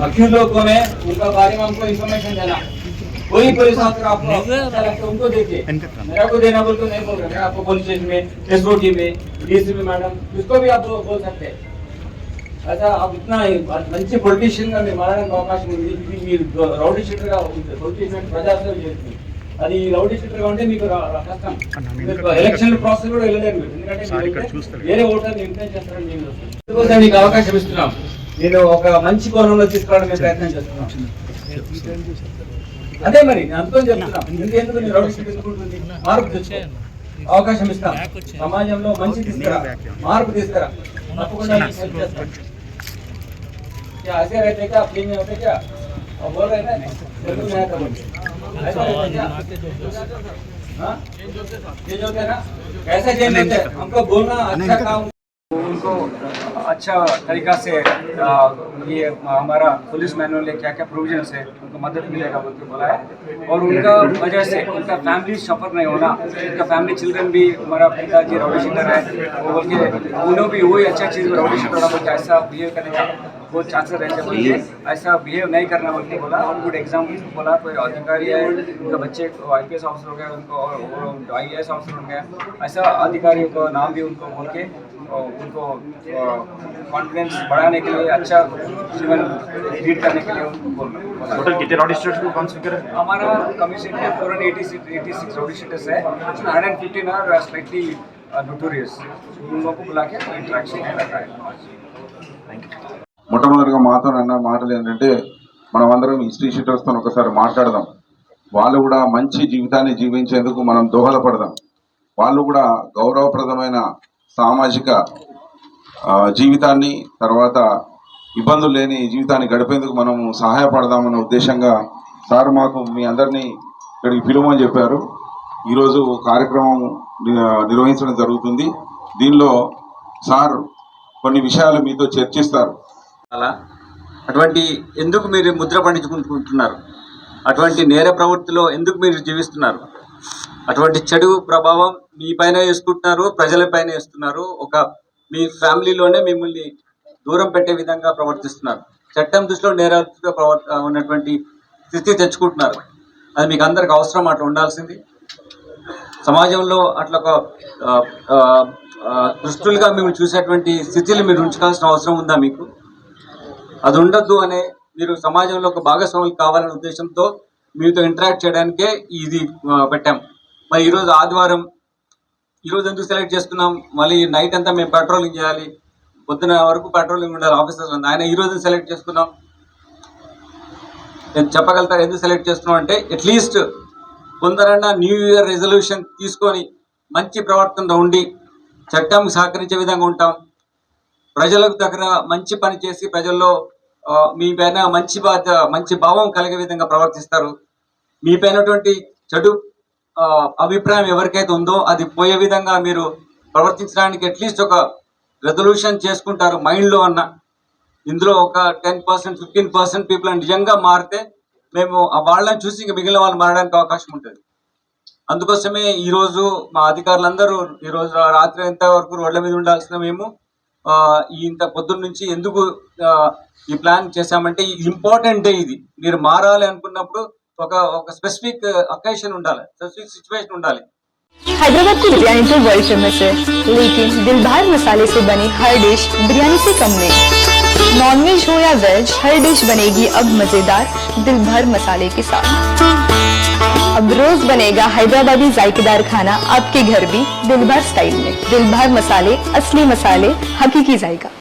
Accused लोग कौन है, उनका बारे में हमको इन्फॉर्मेशन देना। कोई पुलिस ऑफिसर आपको अच्छा लगता है उनको देखिए, मेरा को देना बोल तो नहीं बोल रहे। मैं आपको पुलिस स्टेशन में, एसओटी में, डीसीपी मैडम, उसको भी आप बोल सकते हैं। अच्छा, आप इतना మంచి పొలిటీషియన్ గా మీరు మారడానికి అవకాశం ఉంది. ఇది మీరు రౌడీ షీటర్ గా పొలిటీషియన్ ప్రజాసేవ చేస్తుంది. అది రౌడీ షీటర్ గా ఉంటే మీకు కష్టం. ఎలక్షన్ ప్రాసెస్ కూడా వెళ్ళలేరు మీరు, ఎందుకంటే వేరే ఓటర్ని ఇన్ఫ్లుయెన్స్ చేస్తారని నేను అందుకోసం మీకు అవకాశం ఇస్తున్నాం. నేను ఒక మంచి కోణంలో తీసుకురావడానికి ప్రయత్నం చేస్తున్నాం. అదే మరి నేను అందుకని చెప్తున్నాం. ఎందుకు నేను రౌడీ షీటర్ ఎందుకుంటుంది, మార్పు తెచ్చుకో, అవకాశం ఇస్తాం. సమాజంలో మంచి తీసుకురా, మార్పు తీసుకురా, తప్పకుండా మీకు హెల్ప్ చేస్తాం. क्या ऐसे रहते क्या, फ्री में होते क्या, और बोल रहे हैं ना बिल्कुल नया करो, ऐसा रहते क्या, हाँ चेंज होते हैं ना, कैसे चेंज होते हैं, हमको बोलना अच्छा काम, उनको अच्छा तरीका से ये हमारा पुलिस मैनुअल है क्या क्या प्रोविजंस है उनको मदद मिलेगा बोल के बोला है। और उनका वजह से उनका फैमिली सफर नहीं होना, उनका फैमिली चिल्ड्रन भी, हमारा पिताजी रौडी शीटर है वो बोल के उन्होंने भी वही अच्छा चीज़ रौडी शीटर होना बोल के ऐसा बिहेव करने का बहुत चांसेस रहते हैं बोल के ऐसा बिहेव नहीं करना बोल के बोला। और गुड एग्जाम्पल बोला, कोई अधिकारी है उनका बच्चे IPS ऑफिसर हो गया, उनको IAS ऑफिसर हो गया, ऐसा अधिकारियों को नाम भी उनको बोल के उनको कॉन्फिडेंस बढ़ाने के लिए, अच्छा जीवन लीड करने के लिए उनको बोलना। टोटल कितने रौडी शीटर्स को कॉन्सिडर है? हमारा कमीशन में 486 रौडी शीटर्स है, 115 आर स्लाइटली नोटोरियस, उन लोगों को बुला के इंटरेक्शन रखा है। మొట్టమొదటిగా మాతో అన్న మాటలు ఏంటంటే, మనమందరం హిస్టరీ షీటర్స్తో ఒకసారి మాట్లాడదాం. వాళ్ళు కూడా మంచి జీవితాన్ని జీవించేందుకు మనం దోహదపడదాం. వాళ్ళు కూడా గౌరవప్రదమైన సామాజిక జీవితాన్ని, తర్వాత ఇబ్బందులు లేని జీవితాన్ని గడిపేందుకు మనము సహాయపడదామన్న ఉద్దేశంగా సార్ మాకు మీ అందరినీ ఇక్కడికి పిలువమని చెప్పారు. ఈరోజు కార్యక్రమం నిర్వహించడం జరుగుతుంది. దీనిలో సార్ కొన్ని విషయాలు మీతో చర్చిస్తారు. అలా అటువంటి ఎందుకు మీరు ముద్ర పండించుకుంటున్నారు, అటువంటి నేర ప్రవృత్తిలో ఎందుకు మీరు జీవిస్తున్నారు, అటువంటి చెడు ప్రభావం మీ పైన వేసుకుంటున్నారు, ప్రజలపైన వేస్తున్నారు, ఒక మీ ఫ్యామిలీలోనే మిమ్మల్ని దూరం పెట్టే విధంగా ప్రవర్తిస్తున్నారు, చట్టం దృష్టిలో నేరస్తుగా ఉన్నటువంటి స్థితి తెచ్చుకుంటున్నారు. అది మీకు అందరికి అవసరం, అట్లా ఉండాల్సింది. సమాజంలో అట్లా ఒక దుష్టులుగా మిమ్మల్ని చూసేటువంటి స్థితిని మీరు ఉంచుకోవాల్సిన అవసరం ఉందా మీకు? అది ఉండద్దు అనే మీరు సమాజంలో ఒక భాగస్వాములు కావాలనే ఉద్దేశంతో మీతో ఇంటరాక్ట్ చేయడానికే ఇది పెట్టాం. మరి ఈరోజు ఆదివారం, ఈరోజు ఎందుకు సెలెక్ట్ చేసుకున్నాం? మళ్ళీ నైట్ అంతా మేము పెట్రోలింగ్ చేయాలి, పొద్దున వరకు పెట్రోలింగ్ ఉండాలి ఆఫీసర్స్ అంతా. ఆయన ఈరోజు సెలెక్ట్ చేసుకున్నాం, నేను చెప్పగలుగుతారు ఎందుకు సెలెక్ట్ చేస్తున్నాం అంటే, అట్లీస్ట్ కొందరన్నా న్యూ ఇయర్ రెజల్యూషన్ తీసుకొని మంచి ప్రవర్తనలో ఉండి చట్టంకి సహకరించే విధంగా ఉంటాం, ప్రజలకు దగ్గర మంచి పని చేసి ప్రజల్లో మీ పైన మంచి భావం కలిగే విధంగా ప్రవర్తిస్తారు. మీ పైనటువంటి చెడు అభిప్రాయం ఎవరికైతే ఉందో అది పోయే విధంగా మీరు ప్రవర్తించడానికి అట్లీస్ట్ ఒక రెజల్యూషన్ చేసుకుంటారు మైండ్లో అన్న. ఇందులో ఒక 10%, 15% పీపుల్ నిజంగా మారితే మేము వాళ్ళని చూసి ఇంకా మిగిలిన వాళ్ళు మారడానికి అవకాశం ఉంటుంది. అందుకోసమే ఈరోజు మా అధికారులందరూ ఈరోజు రాత్రి ఎంత వరకు రోడ్ల మీద ఉండాల్సిన మేము ఇంత పొద్దున్న నుంచి ఎందుకు ఈ ప్లాన్ చేశామంటే, ఇంపార్టెంట్ డే ఇది. మీరు మారాలి అనుకున్నప్పుడు ఒక స్పెసిఫిక్ అకేషన్ ఉండాలి, స్పెసిఫిక్ సిచ్యువేషన్ ఉండాలి. हैदराबाद की बिरयानी तो वर्ल्ड फेमस है, लेकिन दिल भर मसाले से बनी हर डिश बिरयानी से कम नहीं। नॉनवेज हो या वेज, हर डिश बनेगी अब मजेदार दिल भर मसाले के साथ। अब रोज बनेगा हैदराबादी जायकेदार खाना आपके घर भी दिल भर स्टाइल में। दिल भर मसाले, असली मसाले, हकीकी जायका।